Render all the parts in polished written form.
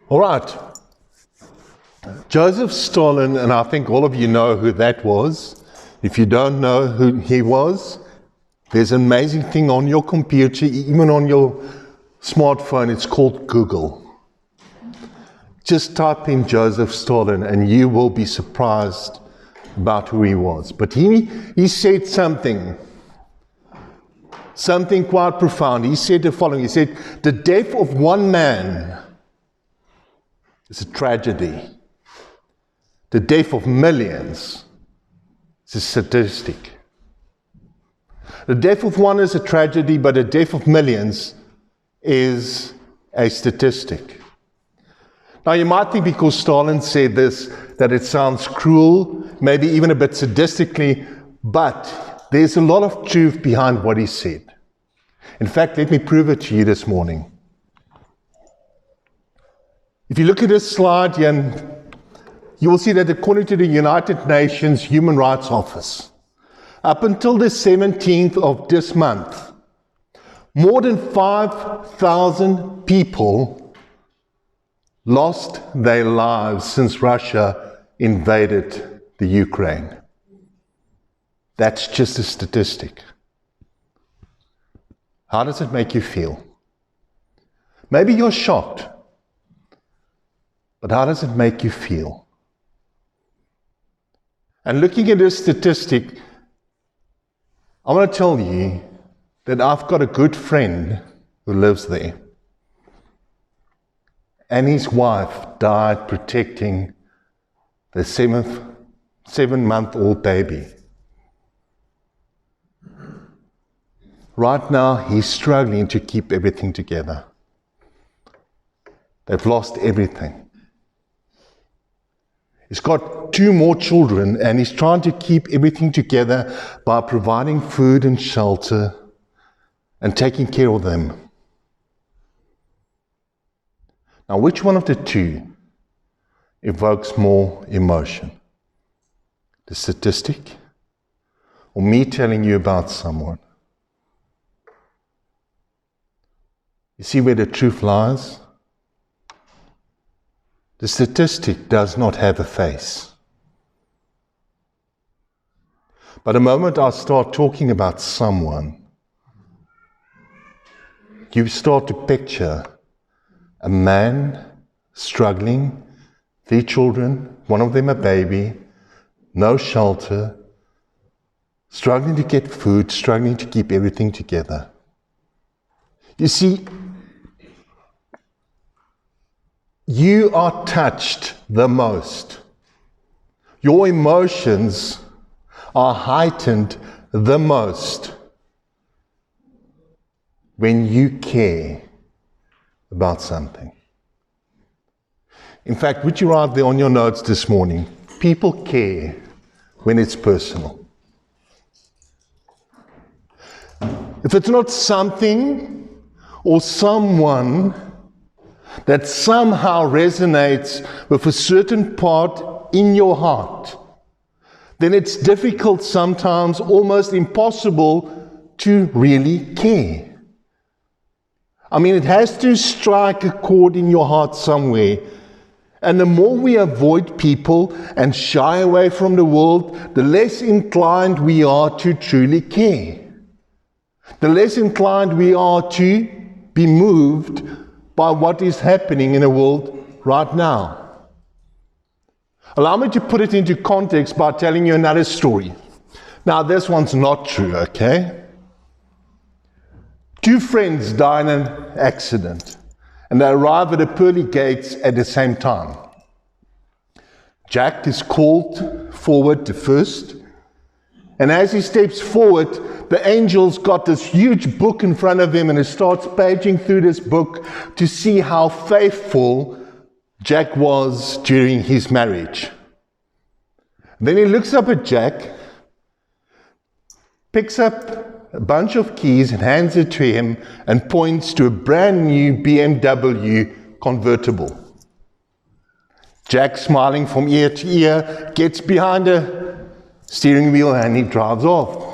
All right. Joseph Stalin, and I think all of you know who that was. If you don't know who he was, there's an amazing thing on your computer, even on your smartphone, it's called Google. Just type in Joseph Stalin and you will be surprised about who he was. But he said something quite profound. He said the following, he said, the death of one man is a tragedy. The death of millions is a statistic. The death of one is a tragedy, but the death of millions is a statistic. Now you might think because Stalin said this, that it sounds cruel, maybe even a bit sadistically, but there's a lot of truth behind what he said. In fact, let me prove it to you this morning. If you look at this slide here, you will see that according to the United Nations Human Rights Office, up until the 17th of this month, more than 5,000 people lost their lives since Russia invaded the Ukraine. That's just a statistic. How does it make you feel? Maybe you're shocked, but how does it make you feel? And looking at this statistic, I want to tell you that I've got a good friend who lives there. And his wife died protecting the 7-month-old baby. Right now, he's struggling to keep everything together. They've lost everything. He's got 2 more children, and he's trying to keep everything together by providing food and shelter and taking care of them. Now, which one of the 2 evokes more emotion? The statistic, or me telling you about someone? You see where the truth lies? The statistic does not have a face. But the moment I start talking about someone, you start to picture a man struggling, 3 children, one of them a baby, no shelter, struggling to get food, struggling to keep everything together. You see, you are touched the most. Your emotions are heightened the most when you care about something. In fact, would you write there on your notes this morning, people care when it's personal. If it's not something or someone that somehow resonates with a certain part in your heart, then it's difficult, sometimes almost impossible, to really care. I mean, it has to strike a chord in your heart somewhere. And the more we avoid people and shy away from the world, the less inclined we are to truly care. The less inclined we are to be moved by what is happening in the world right now. Allow me to put it into context by telling you another story. Now, this one's not true, okay? 2 friends die in an accident, and they arrive at the pearly gates at the same time. Jack is called forward to first, and as he steps forward, the angel's got this huge book in front of him, and he starts paging through this book to see how faithful Jack was during his marriage. Then he looks up at Jack, picks up a bunch of keys and hands it to him and points to a brand new BMW convertible. Jack, smiling from ear to ear, gets behind the steering wheel and he drives off.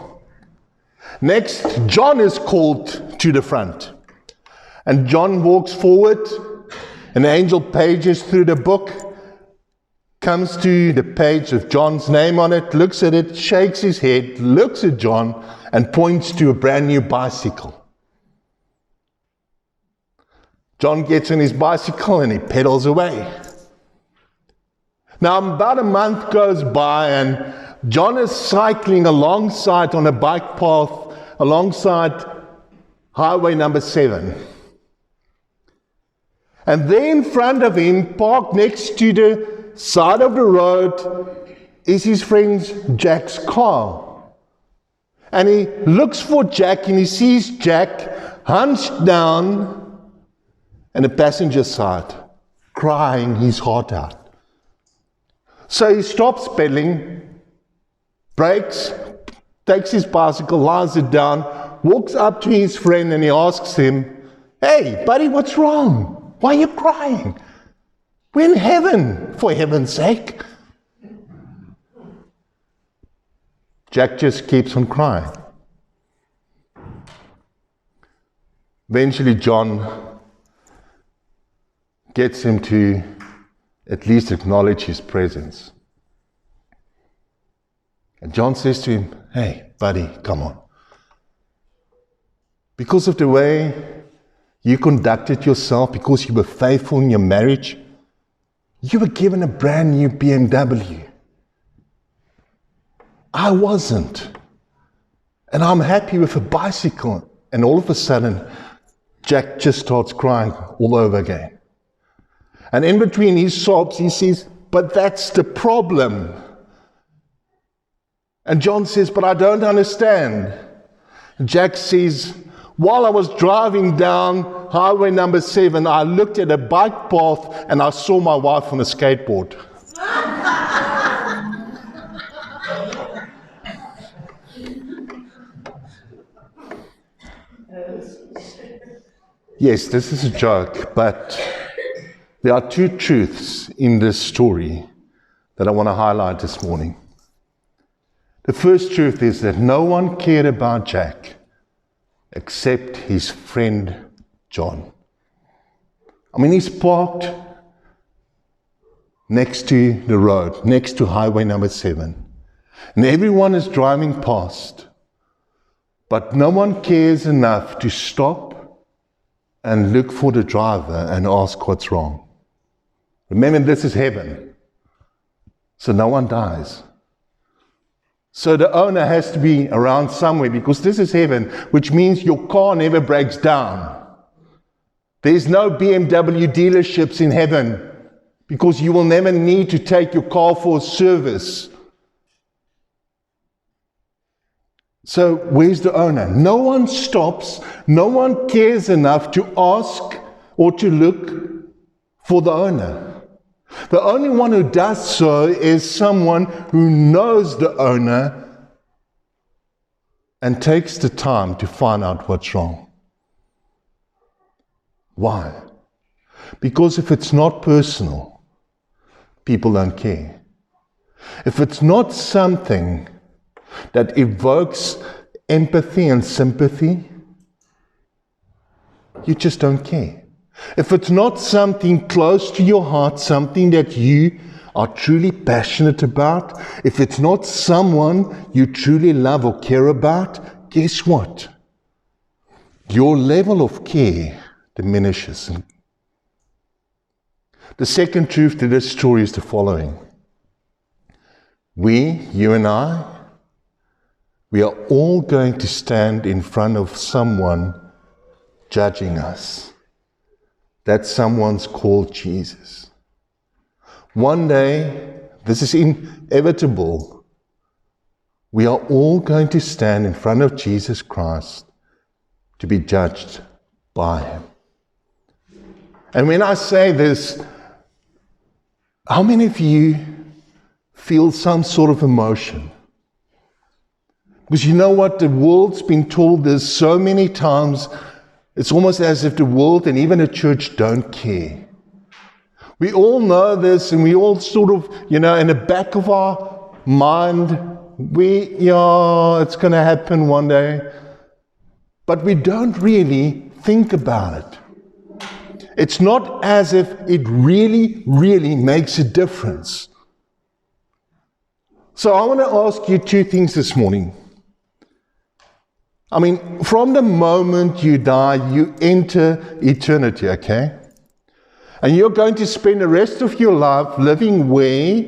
Next, John is called to the front. And John walks forward An angel pages through the book, comes to the page with John's name on it, looks at it, shakes his head, looks at John, and points to a brand new bicycle. John gets on his bicycle and he pedals away. Now, about a month goes by and John is cycling alongside on a bike path alongside highway number 7. And there in front of him, parked next to the side of the road, is his friend Jack's car. And he looks for Jack and he sees Jack hunched down in the passenger side, crying his heart out. So he stops pedaling, brakes, takes his bicycle, lies it down, walks up to his friend and he asks him, "Hey, buddy, what's wrong? Why are you crying? We're in heaven, for heaven's sake." Jack just keeps on crying. Eventually, John gets him to at least acknowledge his presence. And John says to him, "Hey, buddy, come on. Because of the way you conducted yourself, because you were faithful in your marriage, you were given a brand new BMW. I wasn't. And I'm happy with a bicycle." And all of a sudden, Jack just starts crying all over again. And in between his sobs, he says, "But that's the problem." And John says, "But I don't understand." And Jack says, "While I was driving down highway number 7, I looked at a bike path and I saw my wife on a skateboard." Yes, this is a joke, but there are two truths in this story that I want to highlight this morning. The first truth is that no one cared about Jack except his friend John. I mean, he's parked next to the road, next to highway number 7. And everyone is driving past. But no one cares enough to stop and look for the driver and ask what's wrong. Remember, this is heaven. So no one dies. So the owner has to be around somewhere because this is heaven, which means your car never breaks down. There's no BMW dealerships in heaven because you will never need to take your car for a service. So where's the owner? No one stops, no one cares enough to ask or to look for the owner. The only one who does so is someone who knows the owner and takes the time to find out what's wrong. Why? Because if it's not personal, people don't care. If it's not something that evokes empathy and sympathy, you just don't care. If it's not something close to your heart, something that you are truly passionate about, if it's not someone you truly love or care about, guess what? Your level of care diminishes. The second truth to this story is the following. You and I, we are all going to stand in front of someone judging us. That someone's called Jesus. One day, this is inevitable, we are all going to stand in front of Jesus Christ to be judged by Him. And when I say this, how many of you feel some sort of emotion? Because you know what? The world's been told this so many times. It's almost as if the world and even the church don't care. We all know this and we all sort of, in the back of our mind, it's going to happen one day. But we don't really think about it. It's not as if it really, really makes a difference. So I want to ask you two things this morning. I mean, from the moment you die, you enter eternity, okay? And you're going to spend the rest of your life living where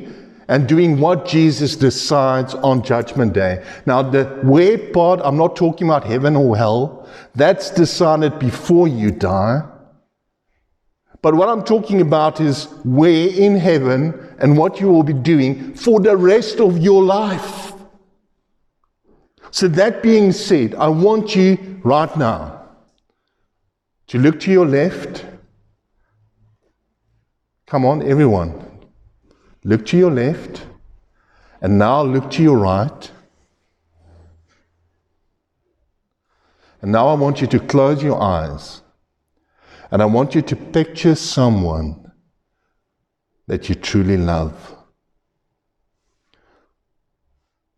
and doing what Jesus decides on Judgment Day. Now, the where part, I'm not talking about heaven or hell. That's decided before you die. But what I'm talking about is where in heaven and what you will be doing for the rest of your life. So that being said, I want you right now to look to your left. Come on, everyone. Look to your left. And now look to your right. And now I want you to close your eyes. And I want you to picture someone that you truly love.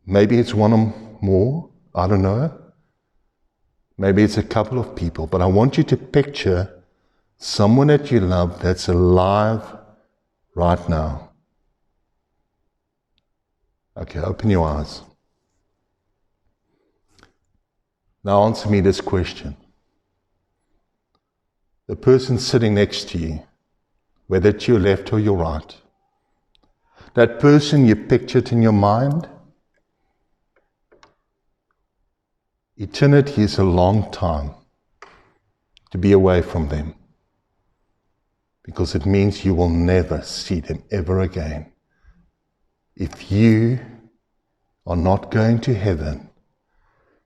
Maybe it's one or more, I don't know. Maybe it's a couple of people, but I want you to picture someone that you love that's alive right now. Okay, open your eyes. Now answer me this question. The person sitting next to you, whether it's your left or your right, that person you pictured in your mind, eternity is a long time to be away from them, because it means you will never see them ever again. If you are not going to heaven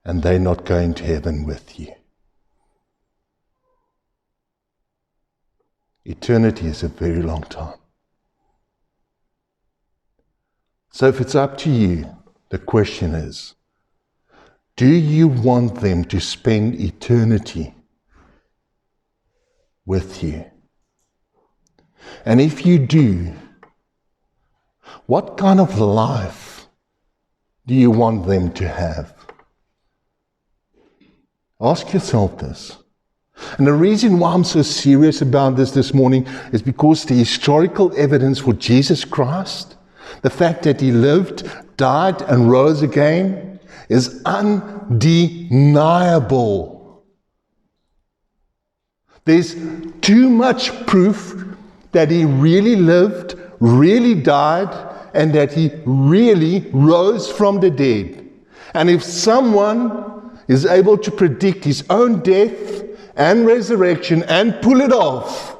and they're not going to heaven with you. Eternity is a very long time. So if it's up to you, the question is, do you want them to spend eternity with you? And if you do, what kind of life do you want them to have? Ask yourself this. And the reason why I'm so serious about this morning is because the historical evidence for Jesus Christ, the fact that he lived, died, and rose again, is undeniable. There's too much proof that he really lived, really died, and that he really rose from the dead. And if someone is able to predict his own death and resurrection and pull it off,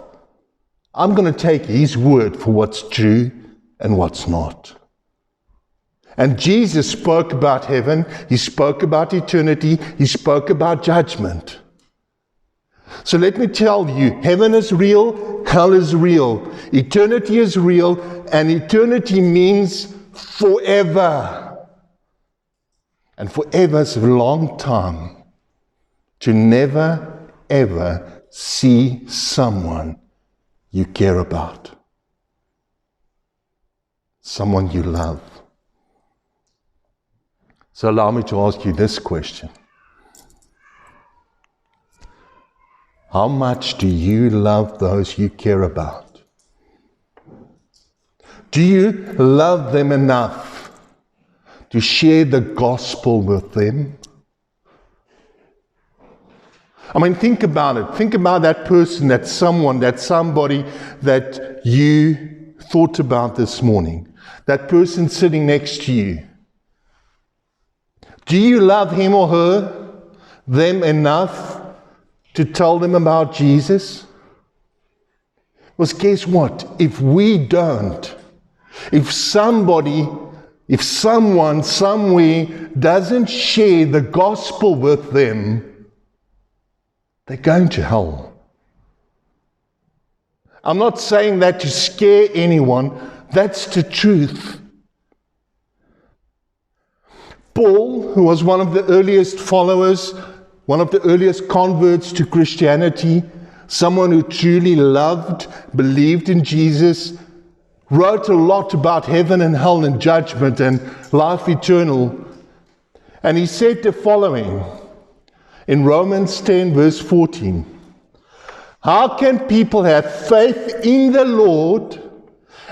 I'm going to take his word for what's true and what's not. And Jesus spoke about heaven, he spoke about eternity, he spoke about judgment. So let me tell you, heaven is real, hell is real, eternity is real, and eternity means forever. And forever is a long time to never ever see someone you care about, someone you love. So allow me to ask you this question. How much do you love those you care about? Do you love them enough to share the gospel with them? I mean, think about it. Think about that person, that someone, that somebody that you thought about this morning. That person sitting next to you. Do you love him or her, them enough to tell them about Jesus? Because guess what? If we don't, if someone, somewhere doesn't share the gospel with them, they're going to hell. I'm not saying that to scare anyone. That's the truth. Paul, who was one of the earliest followers, one of the earliest converts to Christianity, someone who truly loved, believed in Jesus, wrote a lot about heaven and hell and judgment and life eternal. And he said the following in Romans 10 verse 14. How can people have faith in the Lord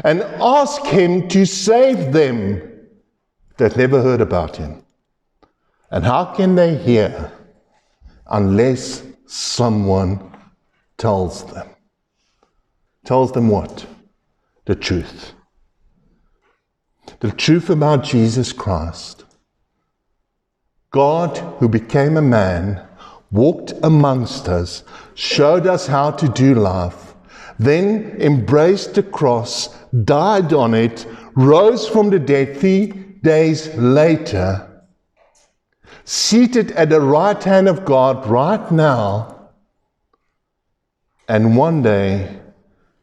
and ask Him to save them that never heard about Him? And how can they hear unless someone tells them? Tells them what? The truth. The truth about Jesus Christ. God, who became a man, walked amongst us, showed us how to do life, then embraced the cross, died on it, rose from the dead 3 days later, seated at the right hand of God right now, and one day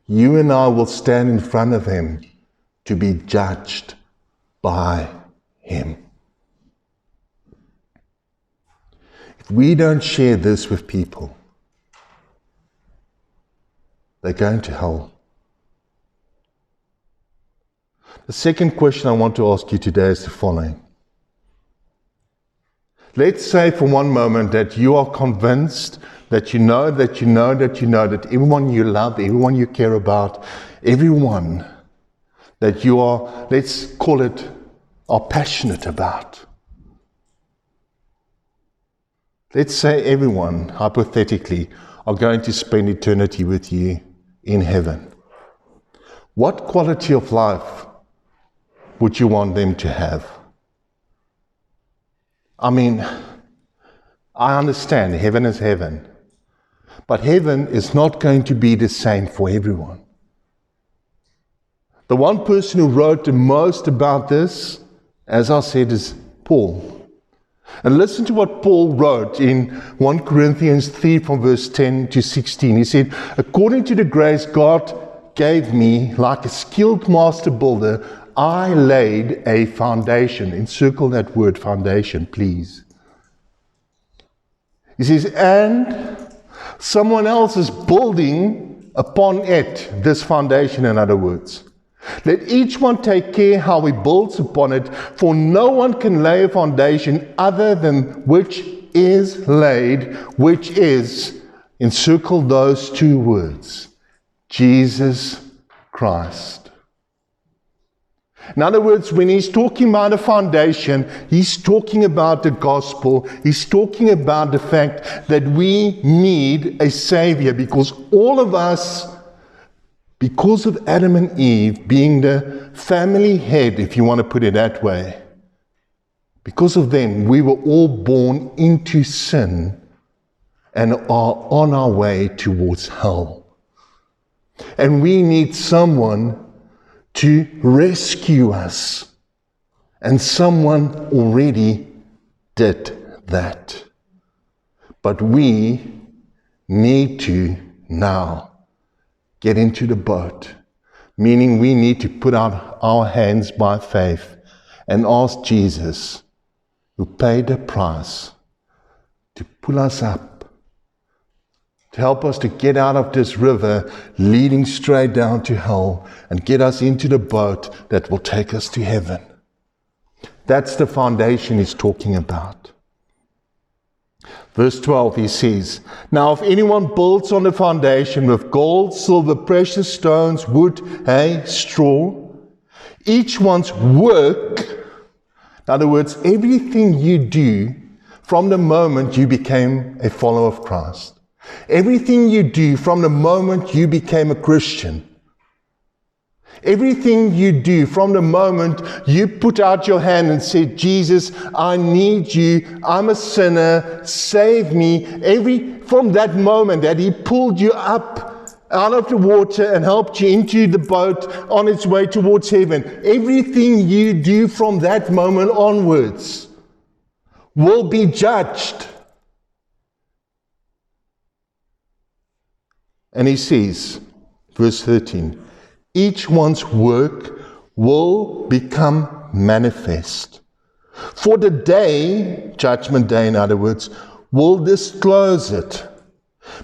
you and I will stand in front of Him to be judged by Him. If we don't share this with people, they're going to hell. The second question I want to ask you today is the following. Let's say for one moment that you are convinced that you know that everyone you love, everyone you care about, everyone that you are, let's call it, are passionate about. Let's say everyone, hypothetically, are going to spend eternity with you in heaven. What quality of life would you want them to have? I mean, I understand heaven is heaven, but heaven is not going to be the same for everyone. The one person who wrote the most about this, as I said, is Paul. And listen to what Paul wrote in 1 Corinthians 3 from verse 10 to 16. He said, according to the grace God gave me, like a skilled master builder, I laid a foundation. Encircle that word foundation, please. He says, and someone else is building upon it, this foundation, in other words. Let each one take care how he builds upon it, for no one can lay a foundation other than which is laid, which is, encircle those two words, Jesus Christ. In other words, when he's talking about a foundation, he's talking about the gospel. He's talking about the fact that we need a Savior, because all of us, because of Adam and Eve being the family head, if you want to put it that way, because of them, we were all born into sin and are on our way towards hell. And we need someone to rescue us. And someone already did that. But we need to now get into the boat, meaning we need to put out our hands by faith and ask Jesus, who paid the price, to pull us up, to help us to get out of this river leading straight down to hell and get us into the boat that will take us to heaven. That's the foundation he's talking about. Verse 12, he says, now if anyone builds on the foundation with gold, silver, precious stones, wood, hay, straw, each one's work, in other words, everything you do from the moment you became a follower of Christ, everything you do from the moment you became a Christian, everything you do from the moment you put out your hand and said, Jesus, I need you, I'm a sinner, save me. From that moment that he pulled you up out of the water and helped you into the boat on its way towards heaven, everything you do from that moment onwards will be judged. And he says, verse 13, each one's work will become manifest. For the day, judgment day in other words, will disclose it,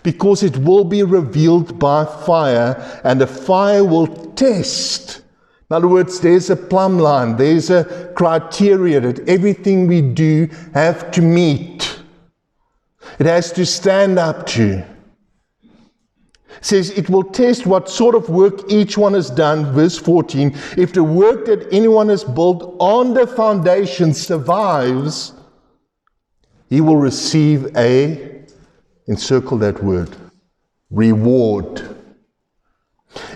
because it will be revealed by fire, and the fire will test. In other words, there's a plumb line, there's a criteria that everything we do have to meet. It has to stand up to. It says it will test what sort of work each one has done. Verse 14, if the work that anyone has built on the foundation survives, he will receive encircle that word, reward.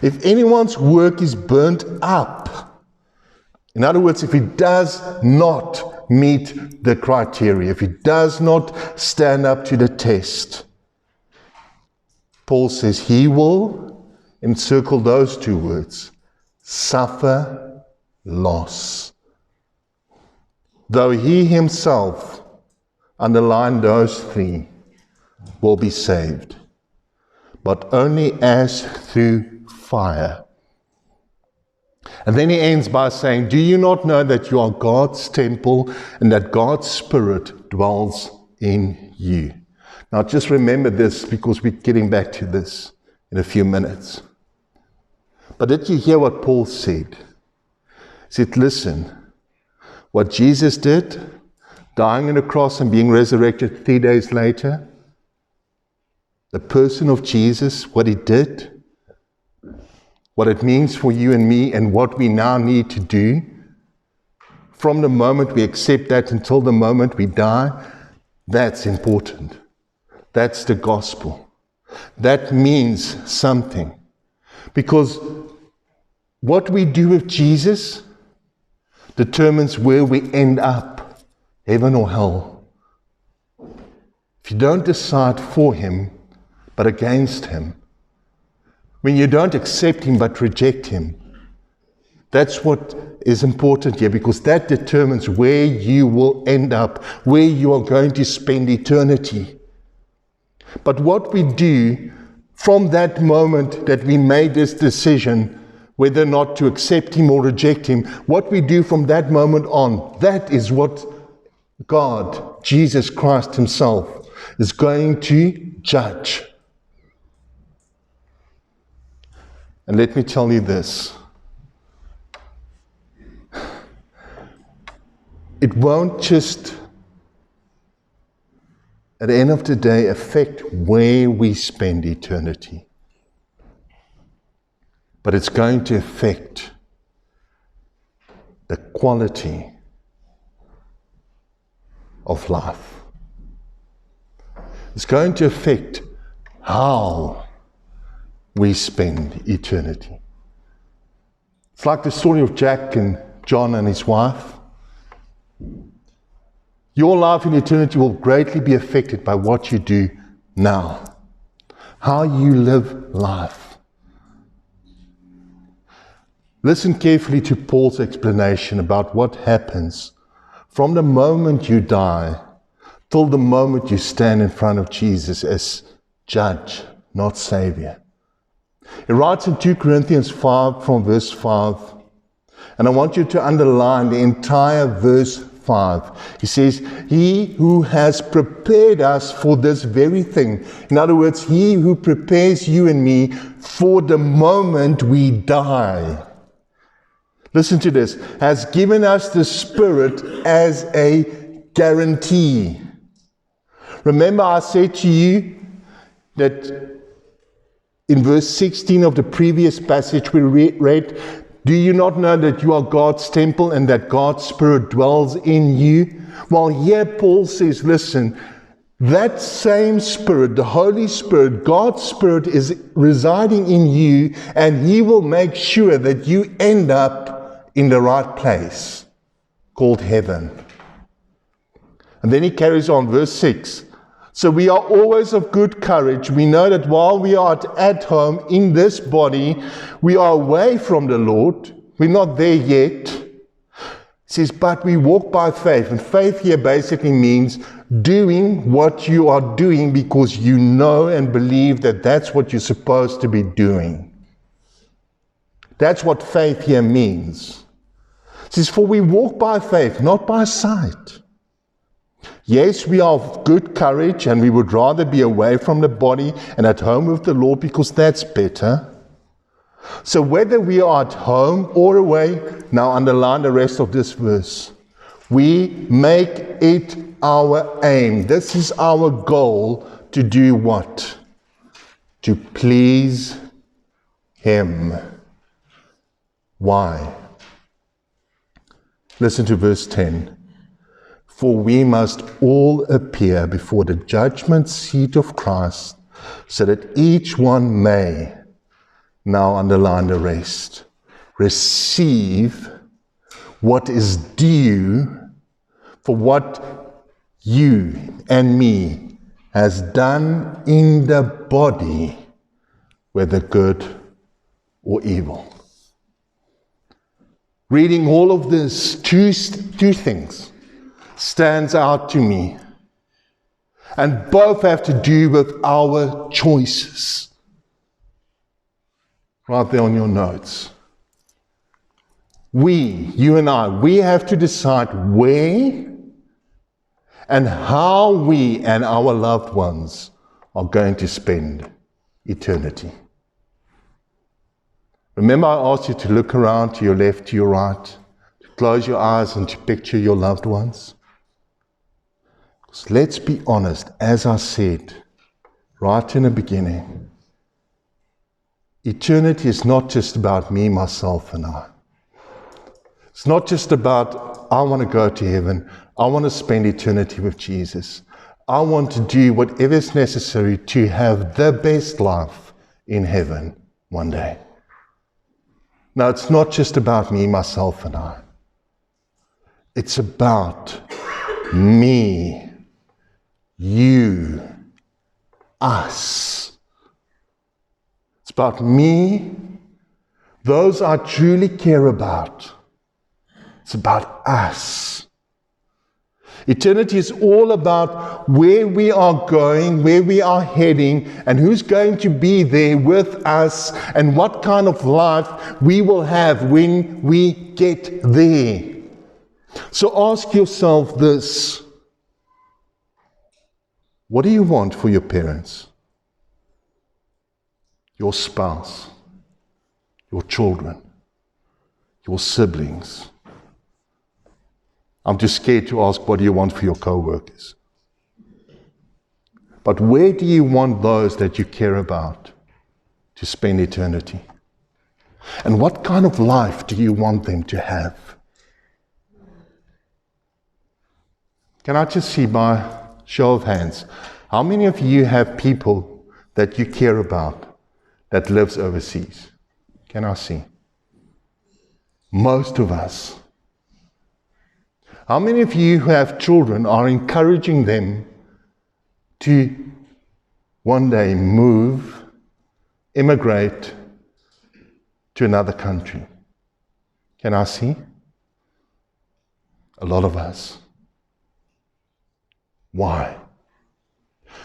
If anyone's work is burnt up, in other words, if it does not meet the criteria, if it does not stand up to the test, Paul says he will encircle those two words, suffer loss. Though he himself, underline those three, will be saved, but only as through fire. And then he ends by saying, do you not know that you are God's temple and that God's Spirit dwells in you? Now just remember this, because we're getting back to this in a few minutes. But did you hear what Paul said? He said, listen, what Jesus did, dying on the cross and being resurrected 3 days later, the person of Jesus, what he did, what it means for you and me, and what we now need to do, from the moment we accept that until the moment we die, that's important. That's the gospel. That means something. Because what we do with Jesus determines where we end up, heaven or hell. If you don't decide for him, but against him, when you don't accept him but reject him, that's what is important here, because that determines where you will end up, where you are going to spend eternity. But what we do from that moment that we made this decision, whether or not to accept him or reject him, what we do from that moment on, that is what God, Jesus Christ himself, is going to judge. And let me tell you this. It won't just, at the end of the day, affect where we spend eternity. But it's going to affect the quality of life. It's going to affect how we spend eternity. It's like the story of Jack and John and his wife. Your life in eternity will greatly be affected by what you do now, how you live life. Listen carefully to Paul's explanation about what happens from the moment you die till the moment you stand in front of Jesus as judge, not Savior. He writes in 2 Corinthians 5 from verse 5, and I want you to underline the entire verse 5. He says, he who has prepared us for this very thing. In other words, he who prepares you and me for the moment we die. Listen to this. Has given us the Spirit as a guarantee. Remember I said to you that in verse 16 of the previous passage we read, do you not know that you are God's temple and that God's Spirit dwells in you? Well, here Paul says, listen, that same Spirit, the Holy Spirit, God's Spirit is residing in you, and he will make sure that you end up in the right place, called heaven. And then he carries on, verse 6. So we are always of good courage. We know that while we are at home in this body, we are away from the Lord. We're not there yet. It says, but we walk by faith. And faith here basically means doing what you are doing because you know and believe that that's what you're supposed to be doing. That's what faith here means. It says, for we walk by faith, not by sight. Yes, we are of good courage, and we would rather be away from the body and at home with the Lord because that's better. So whether we are at home or away, now underline the rest of this verse. We make it our aim. This is our goal to do what? to please Him. Why? Listen to verse 10. For we must all appear before the judgment seat of Christ, so that each one may, now underline the rest, receive what is due for what you and me has done in the body, whether good or evil. Reading all of this, two things stands out to me. And both have to do with our choices. Right there on your notes. You and I, we have to decide where and how we and our loved ones are going to spend eternity. Remember, I asked you to look around to your left, to your right, to close your eyes and to picture your loved ones. Because let's be honest, as I said right in the beginning, eternity is not just about me, myself, and I. It's not just about, I want to go to heaven. I want to spend eternity with Jesus. I want to do whatever is necessary to have the best life in heaven one day. Now, it's not just about me, myself, and I. It's about me, you, us. It's about me, those I truly care about. It's about us. Eternity is all about where we are going, where we are heading, and who's going to be there with us, and what kind of life we will have when we get there. So ask yourself this. What do you want for your parents? Your spouse? Your children? Your siblings? I'm too scared to ask, what do you want for your co-workers? But where do you want those that you care about to spend eternity? And what kind of life do you want them to have? Can I just see by show of hands, how many of you have people that you care about that lives overseas? Can I see? Most of us. How many of you who have children are encouraging them to one day move, immigrate to another country? Can I see? A lot of us. Why?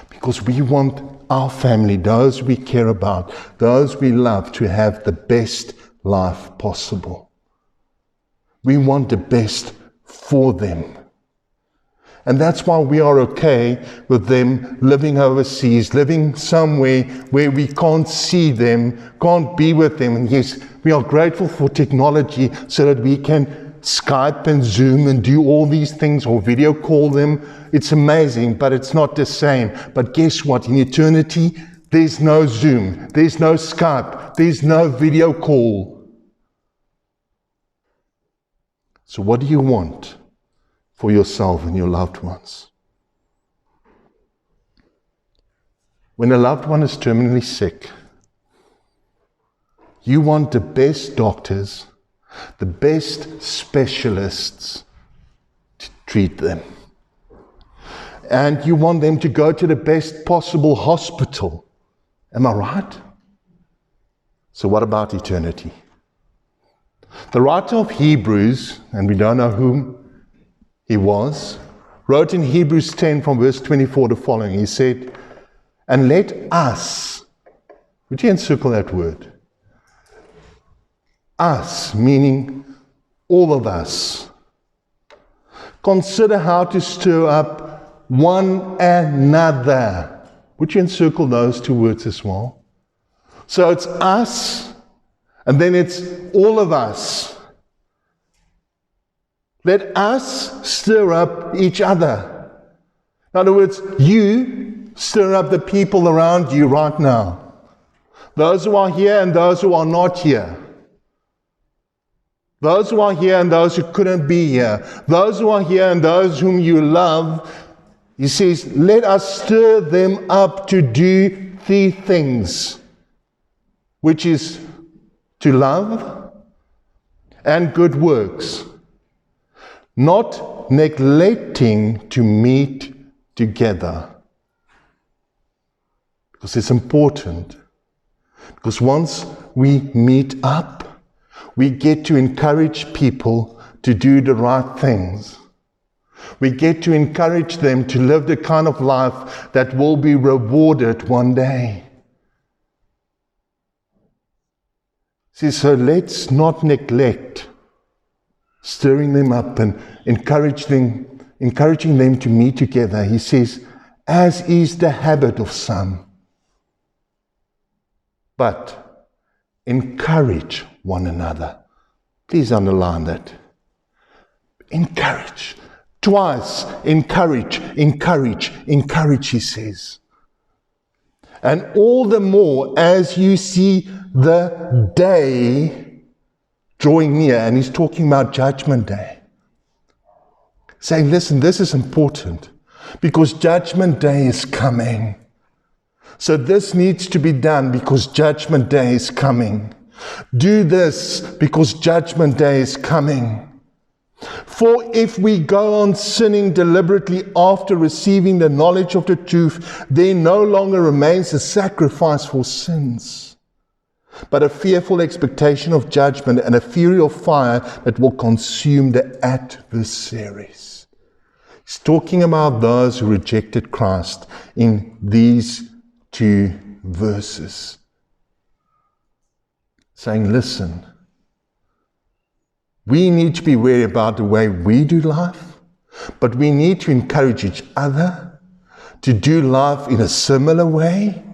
Because we want our family, those we care about, those we love, to have the best life possible. We want the best for them. And that's why we are okay with them living overseas, living somewhere where we can't see them, can't be with them. And yes, we are grateful for technology so that we can Skype and Zoom and do all these things, or video call them. It's amazing, but it's not the same. But guess what? In eternity, there's no Zoom, there's no Skype, there's no video call. So what do you want for yourself and your loved ones? When a loved one is terminally sick, you want the best doctors, the best specialists to treat them. And you want them to go to the best possible hospital. Am I right? So what about eternity? The writer of Hebrews, and we don't know whom he was, wrote in Hebrews 10 from verse 24 the following. He said, and let us, would you encircle that word? Us, meaning all of us, consider how to stir up one another. Would you encircle those two words as well? So it's us, and then it's all of us. Let us stir up each other. In other words, you stir up the people around you right now. Those who are here and those who are not here. Those who are here and those who couldn't be here. Those who are here and those whom you love. He says, let us stir them up to do 3 things, which is to love and good works, not neglecting to meet together. Because it's important. Because once we meet up, we get to encourage people to do the right things. We get to encourage them to live the kind of life that will be rewarded one day. See, so let's not neglect stirring them up and encouraging them to meet together. He says, as is the habit of some. But encourage one another. Please underline that. Encourage. Twice, encourage, he says. And all the more as you see the day drawing near, and he's talking about Judgment Day. Saying, listen, this is important because Judgment Day is coming. So this needs to be done because Judgment Day is coming. Do this because Judgment Day is coming. For if we go on sinning deliberately after receiving the knowledge of the truth, there no longer remains a sacrifice for sins, but a fearful expectation of judgment and a fury of fire that will consume the adversaries. He's talking about those who rejected Christ in these 2 verses. Saying, listen, we need to be wary about the way we do life, but we need to encourage each other to do life in a similar way.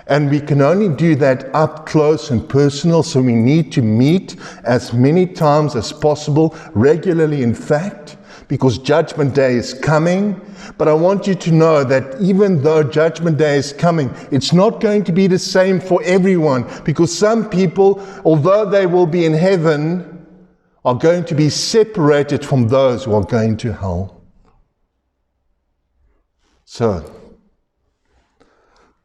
And we can only do that up close and personal, so we need to meet as many times as possible, regularly in fact, because Judgment Day is coming. But I want you to know that even though Judgment Day is coming, it's not going to be the same for everyone, because some people, although they will be in heaven, are going to be separated from those who are going to hell. So,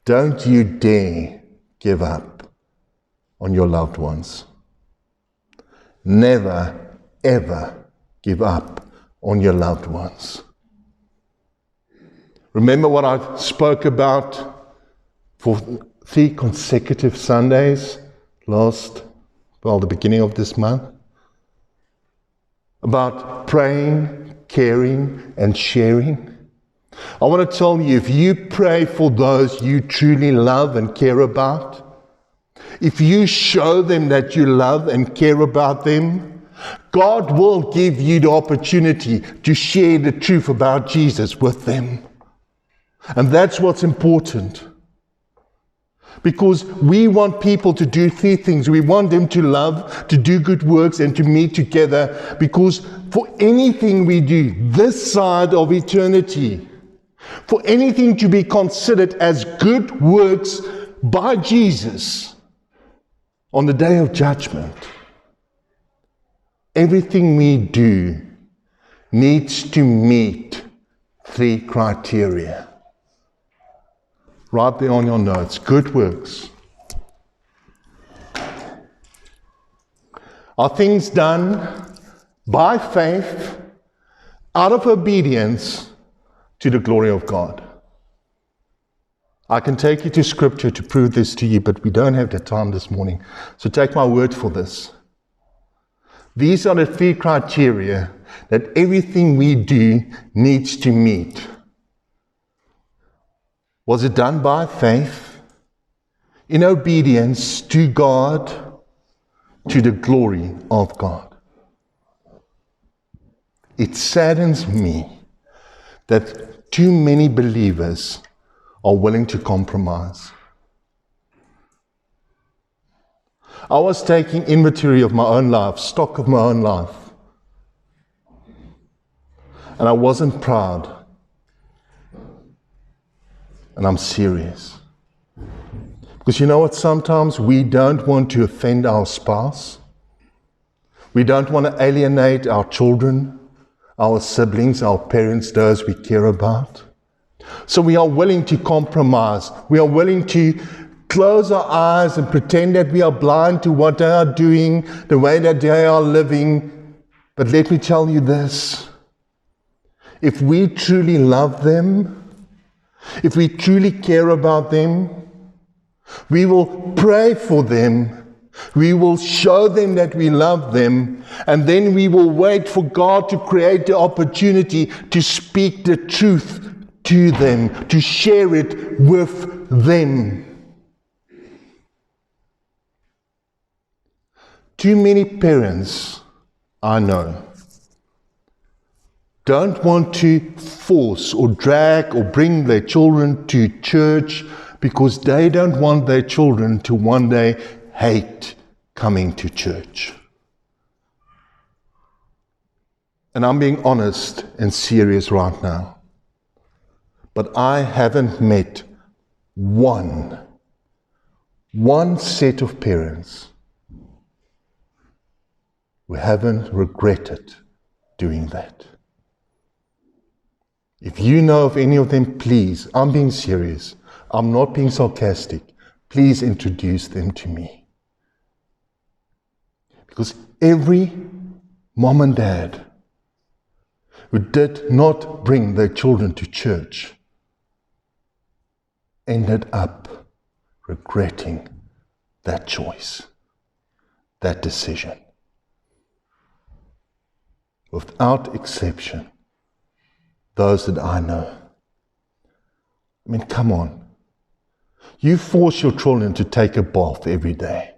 don't you dare give up on your loved ones. Never, ever give up on your loved ones. Remember what I spoke about for 3 consecutive Sundays the beginning of this month? About praying, caring, and sharing. I want to tell you, if you pray for those you truly love and care about, if you show them that you love and care about them, God will give you the opportunity to share the truth about Jesus with them. And that's what's important. Because we want people to do 3 things. We want them to love, to do good works, and to meet together. Because for anything we do this side of eternity, for anything to be considered as good works by Jesus on the day of judgment, everything we do needs to meet 3 criteria. Right there on your notes. Good works. Are things done by faith, out of obedience to the glory of God? I can take you to Scripture to prove this to you, but we don't have the time this morning. So take my word for this. These are the 3 criteria that everything we do needs to meet. Was it done by faith, in obedience to God, to the glory of God? It saddens me that too many believers are willing to compromise. I was taking inventory of my own life, stock of my own life, and I wasn't proud. And I'm serious. Because you know what, sometimes we don't want to offend our spouse. We don't want to alienate our children, our siblings, our parents, those we care about. So we are willing to compromise. We are willing to close our eyes and pretend that we are blind to what they are doing, the way that they are living. But let me tell you this. If we truly love them, if we truly care about them, we will pray for them. We will show them that we love them, and then we will wait for God to create the opportunity to speak the truth to them, to share it with them. Too many parents, I know, don't want to force or drag or bring their children to church because they don't want their children to one day hate coming to church. And I'm being honest and serious right now. But I haven't met one set of parents who haven't regretted doing that. If you know of any of them, please, I'm being serious. I'm not being sarcastic. Please introduce them to me. Because every mom and dad who did not bring their children to church ended up regretting that choice, that decision. Without exception, those that I know. I mean, come on. You force your children to take a bath every day.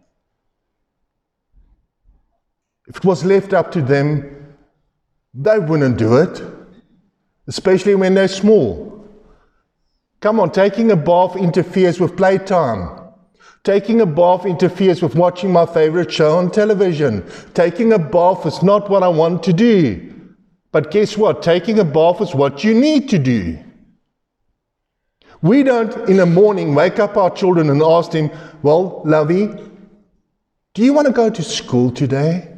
If it was left up to them, they wouldn't do it, especially when they're small. Come on, taking a bath interferes with playtime. Taking a bath interferes with watching my favorite show on television. Taking a bath is not what I want to do. But guess what? Taking a bath is what you need to do. We don't, in the morning, wake up our children and ask them, well, lovey, do you want to go to school today?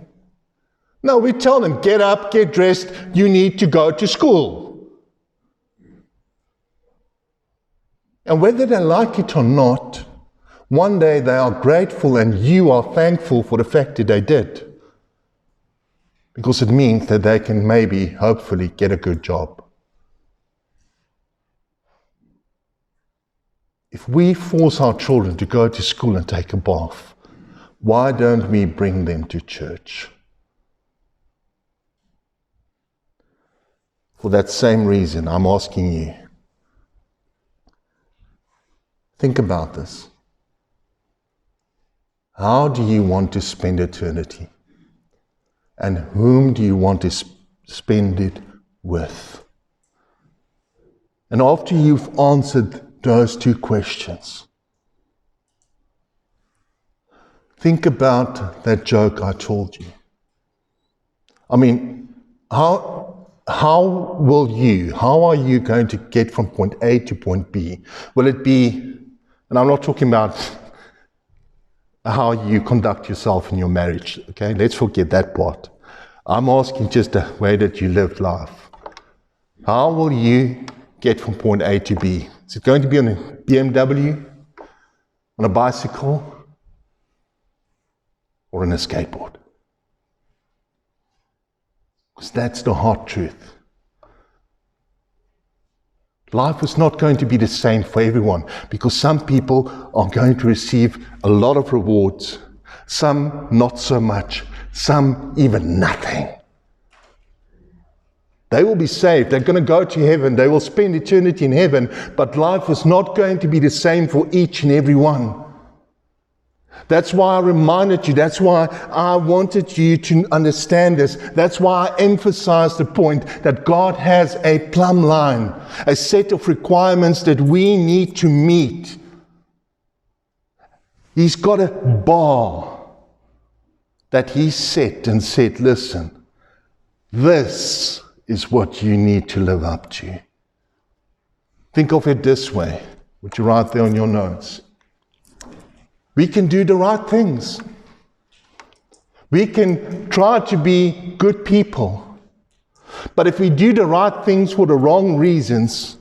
No, we tell them, get up, get dressed, you need to go to school. And whether they like it or not, one day they are grateful and you are thankful for the fact that they did. Because it means that they can maybe, hopefully, get a good job. If we force our children to go to school and take a bath, why don't we bring them to church? For that same reason, I'm asking you, think about this. How do you want to spend eternity? And whom do you want to spend it with? And after you've answered those two questions, think about that joke I told you. I mean, how are you going to get from point A to point B? Will it be, and I'm not talking about how you conduct yourself in your marriage, okay? Let's forget that part. I'm asking just the way that you lived life. How will you get from point A to B? Is it going to be on a BMW, on a bicycle, or on a skateboard? Because that's the hard truth. Life is not going to be the same for everyone, because some people are going to receive a lot of rewards, some not so much, some even nothing. They will be saved, they're going to go to heaven, they will spend eternity in heaven, but life is not going to be the same for each and every one. That's why I reminded you, that's why I wanted you to understand this. That's why I emphasized the point that God has a plumb line, a set of requirements that we need to meet. He's got a bar that He set and said, listen, this is what you need to live up to. Think of it this way. Would you write there on your notes? We can do the right things. We can try to be good people. But if we do the right things for the wrong reasons,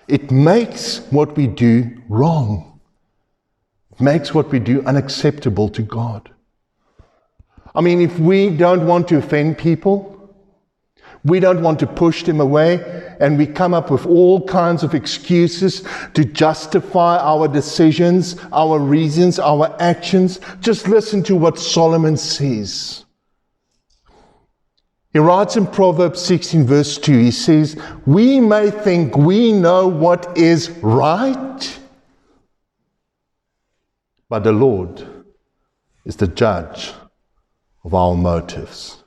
it makes what we do wrong. It makes what we do unacceptable to God. I mean, if we don't want to offend people, we don't want to push them away, and we come up with all kinds of excuses to justify our decisions, our reasons, our actions. Just listen to what Solomon says. He writes in Proverbs 16 verse 2, he says, "We may think we know what is right, but the Lord is the judge of our motives."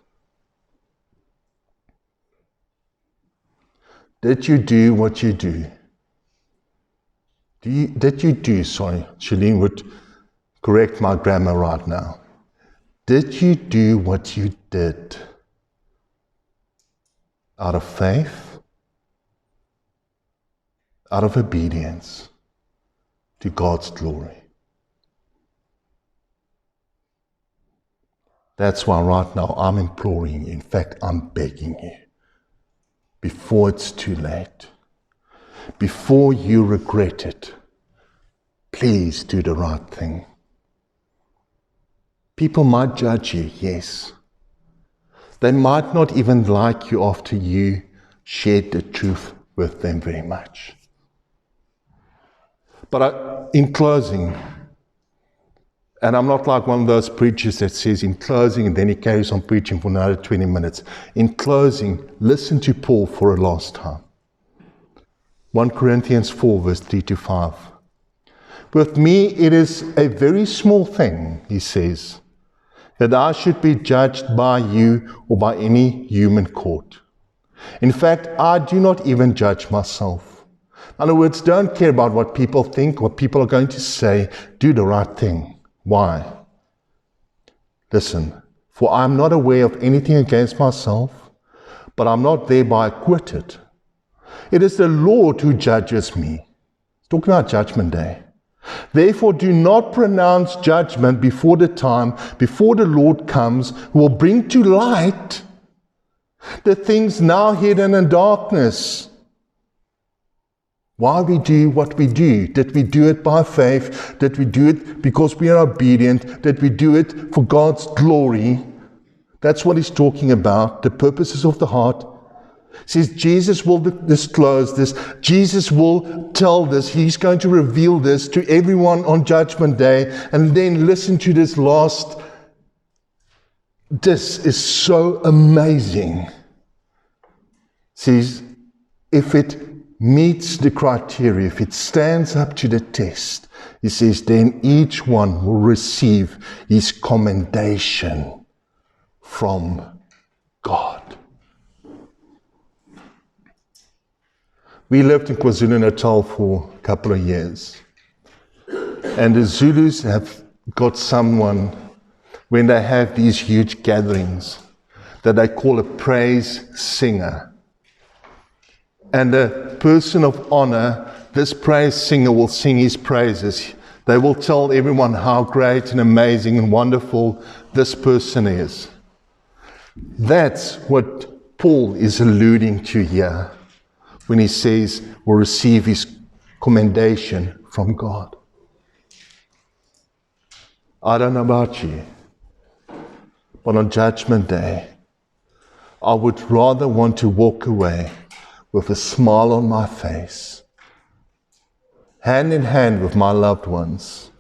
Did you do what you do? Sorry, Shalene would correct my grammar right now. Did you do what you did out of faith, out of obedience to God's glory? That's why right now I'm imploring you, in fact, I'm begging you, before it's too late, before you regret it, please do the right thing. People might judge you, yes. They might not even like you after you shared the truth with them very much. But in closing, and I'm not like one of those preachers that says in closing and then he carries on preaching for another 20 minutes. In closing, listen to Paul for a last time. 1 Corinthians 4 verse 3 to 5. "With me it is a very small thing," he says, "that I should be judged by you or by any human court. In fact, I do not even judge myself." In other words, don't care about what people think, what people are going to say. Do the right thing. Why? Listen, "For I am not aware of anything against myself, but I am not thereby acquitted. It is the Lord who judges me." It's talking about Judgment Day. "Therefore do not pronounce judgment before the time, before the Lord comes, who will bring to light the things now hidden in darkness." Why we do what we do? Did we do it by faith? Did we do it because we are obedient? Did we do it for God's glory? That's what he's talking about, the purposes of the heart. He says Jesus will disclose this. Jesus will tell this. He's going to reveal this to everyone on Judgment Day. And then listen to this last. This is so amazing. He says, if it meets the criteria, if it stands up to the test, he says, then each one will receive his commendation from God. We lived in KwaZulu-Natal for a couple of years. And the Zulus have got someone, when they have these huge gatherings, that they call a praise singer. And the person of honor, this praise singer will sing his praises. They will tell everyone how great and amazing and wonderful this person is. That's what Paul is alluding to here when he says we'll receive his commendation from God. I don't know about you, but on Judgment Day, I would rather want to walk away with a smile on my face, hand in hand with my loved ones,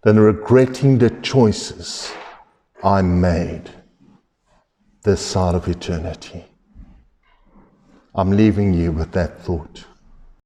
than regretting the choices I made this side of eternity. I'm leaving you with that thought.